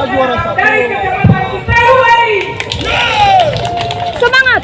juara satu. Semangat.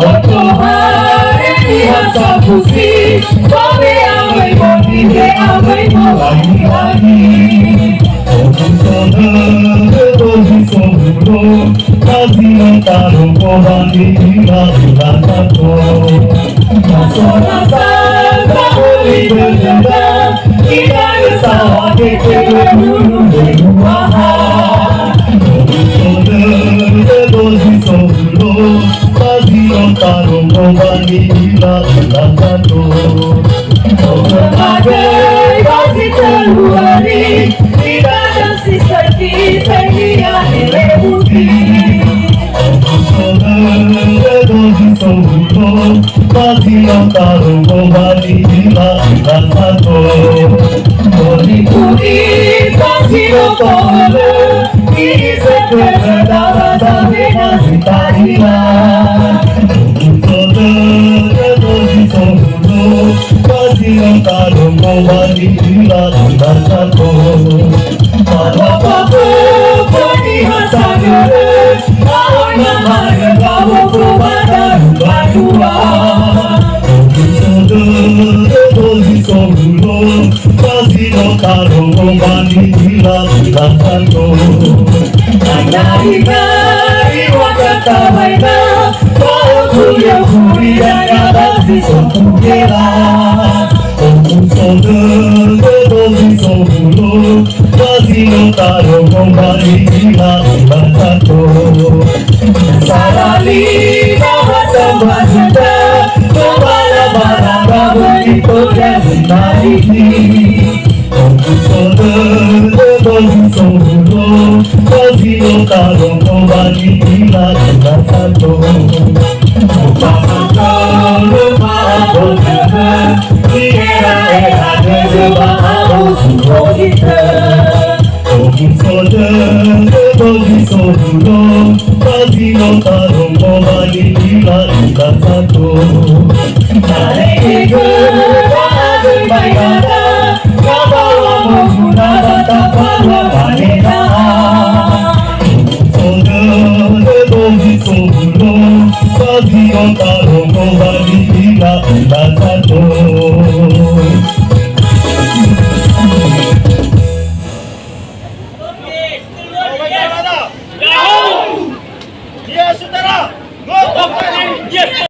Kita pusi, come amai boni, ke amai boni lagi. Doji sobulo, kazi taro kobani ilato. Masona sa holi denda, ilai sa keke lulu leluaha. Doji sobulo, kazi taro kobani ilato. Magai kazi teluari, tidak sisa kita dia lebuti. Doji sobulo, kazi taro kobani ilato. Puri puri kazi lokole, ini sekedar sabena sitaria. Doji sobulo, kazi taro kobani ilato. Papo poni hasagere, ahona mare kawo kubada badua. Doji sobulo, kazi taro kobani ilato. Nari wakata waina, kau kuya kuya nabasi sokugera. Doji sobulo, kazi taro kobani ilato. Sarali bahasa bahasa, kembala bara kabut koda sinari. Doji sobulo, kazi taro kobani ilato. Lupa boleh, era era de bahu suhoite. Doji sobulo, kazi taro kobani ilato. Nare ke gera de bayar.